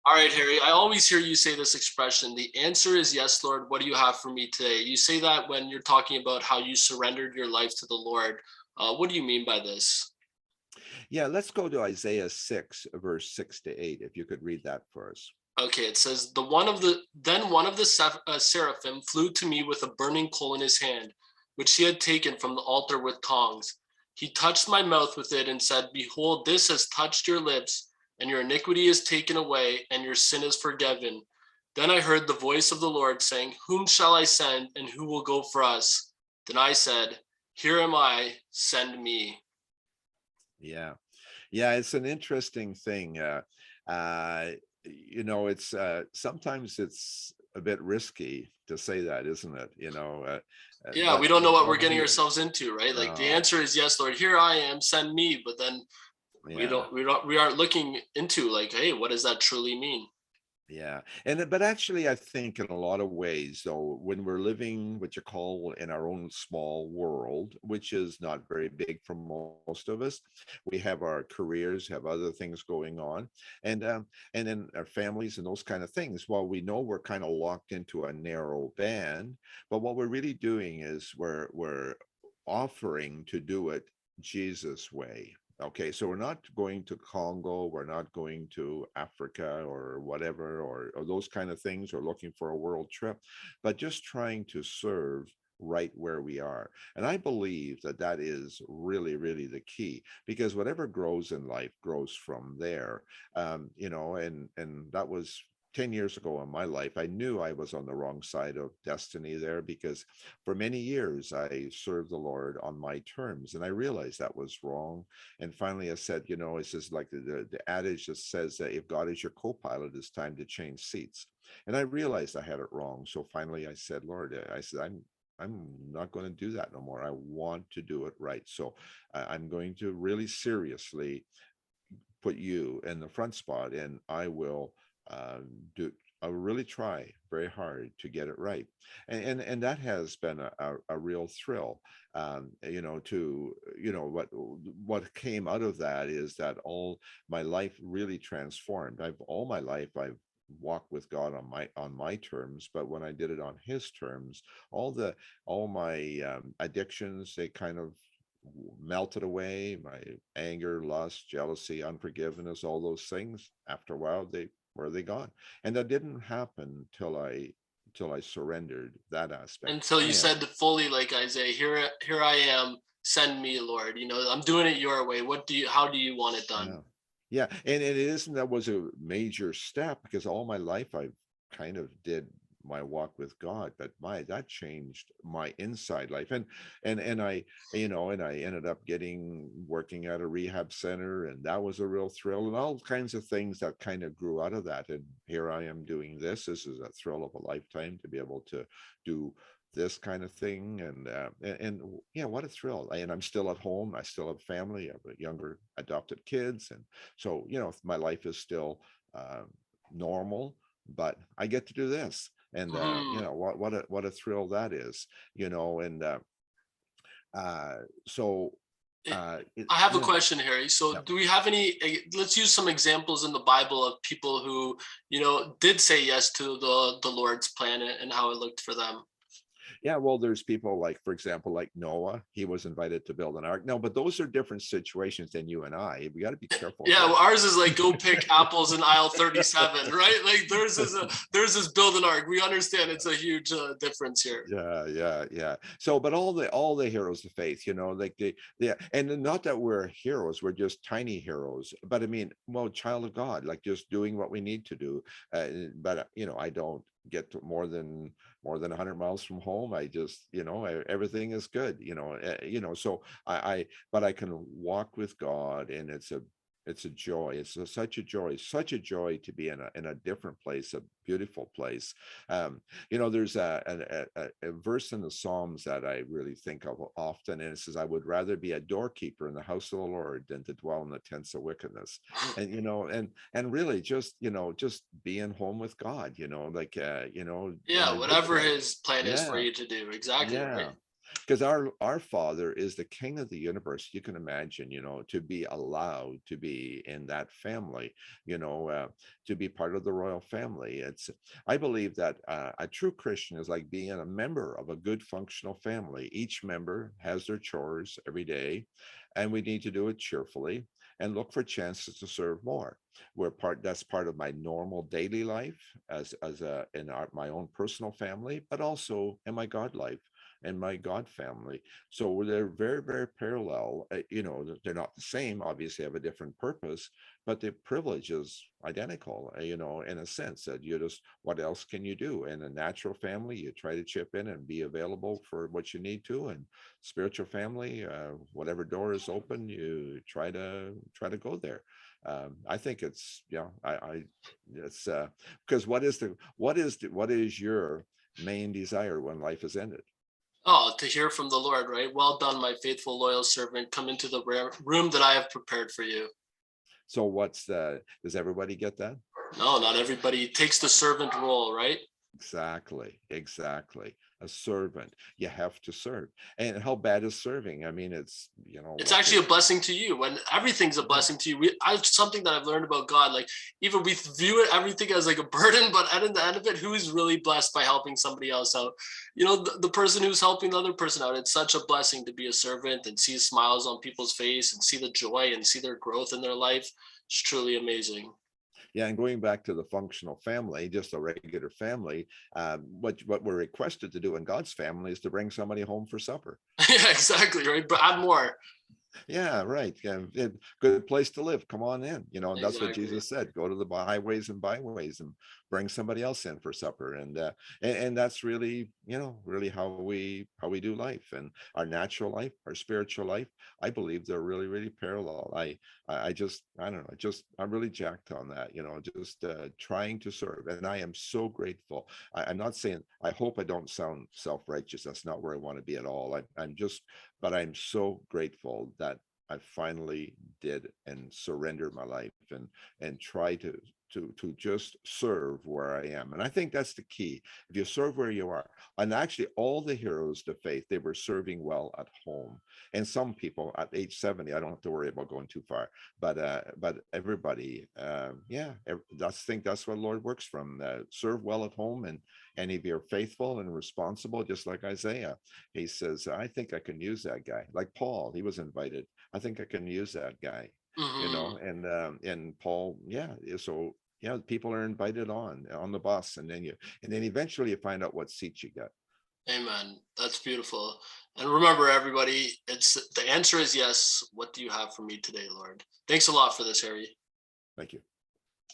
All right, Harry, I always hear you say this expression. The answer is yes, Lord. What do you have for me today? You say that when you're talking about how you surrendered your life to the Lord. What do you mean by this? Yeah, let's go to Isaiah 6, verse 6 to 8, if you could read that for us. Okay, it says then one of the seraphim flew to me with a burning coal in his hand, which he had taken from the altar with tongs. He touched my mouth with it and said, "Behold, this has touched your lips, and your iniquity is taken away, and your sin is forgiven." Then I heard the voice of the Lord saying, "Whom shall I send, and who will go for us?" Then I said, "Here am I, send me." Yeah. Yeah, it's an interesting thing. Uh, it's sometimes it's a bit risky to say that, isn't it? Yeah, we But don't know what we're what getting we ourselves into, right? Like the no, answer is yes, Lord, here I am, send me. But then yeah. we aren't looking into like, hey, what does that truly mean? Yeah. But actually, I think in a lot of ways, though, when we're living what you call in our own small world, which is not very big for most of us, we have our careers, have other things going on, and then our families and those kind of things. While we know we're kind of locked into a narrow band, but what we're really doing is we're offering to do it Jesus way. Okay, so we're not going to Congo, we're not going to Africa or whatever, or those kind of things, or looking for a world trip, but just trying to serve right where we are. And I believe that that is really, really the key, because whatever grows in life grows from there. And that was 10 years ago in my life. I knew I was on the wrong side of destiny there, because for many years I served the Lord on my terms, and I realized that was wrong. And finally I said, it's just like the adage that says that if God is your co-pilot, it's time to change seats. And I realized I had it wrong. So finally I said, Lord, I said, I'm not going to do that no more. I want to do it right. So I'm going to really seriously put you in the front spot, and I will do. I will really try very hard to get it right, and that has been a real thrill. What came out of that is that all my life really transformed. I've all my life I've walked with God on my terms, but when I did it on His terms, all the all my addictions, they kind of melted away. My anger, lust, jealousy, unforgiveness, all those things, after a while, they gone. And that didn't happen till I surrendered that aspect. Until you And said fully, like Isaiah, here I am, send me, Lord. I'm doing it your way. How do you want it done? yeah. Yeah. And it isn't that was a major step, because all my life I've kind of did my walk with God, but my that changed my inside life. And I ended up getting working at a rehab center, and that was a real thrill, and all kinds of things that kind of grew out of that. And here I am doing this. This is a thrill of a lifetime to be able to do this kind of thing. And yeah, what a thrill. And I'm still at home, I still have family, I have a younger adopted kids, and so my life is still uh, normal, but I get to do this. And Mhm. what a thrill that is. And uh so I have a yeah. question, Harry. So, Yeah. do we have any? Let's use some examples in the Bible of people who, did say yes to the Lord's plan and how it looked for them. Yeah, well, there's people like, for example, like Noah. He was invited to build an ark. No, but those are different situations than you and I. We got to be careful Yeah, well, here. ours is like go pick apples in aisle 37, right? Like theirs is build an ark. We understand it's a huge difference here. Yeah, yeah, yeah. So, but all the heroes of faith, like and not that we're heroes, we're just tiny heroes. But I mean, well, child of God, like just doing what we need to do. But I don't get to more than 100 miles from home. I just, everything is good. So but I can walk with God, and it's a joy. Such a joy to be in a different place, a beautiful place. Um, there's a verse in the Psalms that I really think of often, and it says, "I would rather be a doorkeeper in the house of the Lord than to dwell in the tents of wickedness." And really just being home with God, like Yeah, good whatever things. his plan is for Yeah, you to do. Exactly yeah. right. Because our Father is the King of the universe. You can imagine, to be allowed to be in that family, to be part of the royal family. I believe that a true Christian is like being a member of a good functional family. Each member has their chores every day, and we need to do it cheerfully and look for chances to serve more. That's part of my normal daily life my own personal family, but also in my God life and my God family. So they're very, very parallel. They're not the same, obviously have a different purpose, but the privilege is identical, in a sense that what else can you do? In a natural family, you try to chip in and be available for what you need to. And spiritual family, whatever door is open, you try to go there. I think it's, it's because what is your main desire when life is ended? Oh, to hear from the Lord, right? Well done, my faithful, loyal servant. Come into the room that I have prepared for you. So does everybody get that? No, not everybody takes the servant role, right? Exactly. A servant. You have to serve. And how bad is serving? I mean, it's, It's actually a blessing to you. When everything's a blessing to you. Something that I've learned about God. Like, even we view it everything as like a burden, but at the end of it, who is really blessed by helping somebody else out? The person who's helping the other person out. It's such a blessing to be a servant and see smiles on people's face and see the joy and see their growth in their life. It's truly amazing. Yeah, and going back to the functional family, just a regular family, what we're requested to do in God's family is to bring somebody home for supper. Yeah, exactly, right? But add more. Yeah, right. Yeah, good place to live. Come on in. And that's what Exactly. Jesus said. Go to the highways and byways and bring somebody else in for supper. And that's really, really how we do life, and our natural life, our spiritual life. I believe they're really, really parallel. I don't know, I'm really jacked on that. Just trying to serve, and I am so grateful. I'm not saying. I hope I don't sound self-righteous. That's not where I want to be at all. But I'm so grateful that I finally did and surrender my life and try to just serve where I am. And I think that's the key. If you serve where you are, and actually all the heroes of faith, they were serving well at home. And some people at age 70, I don't have to worry about going too far, but everybody, think that's what Lord works from. Serve well at home, and if you're faithful and responsible, just like Isaiah, he says, I think I can use that guy. Like Paul, he was invited. I think I can use that guy, Hmm. and Paul, yeah. So yeah, people are invited on the bus, and then eventually you find out what seats you get. Amen. That's beautiful. And remember, everybody, it's the answer is yes. What do you have for me today, Lord? Thanks a lot for this, Harry. Thank you.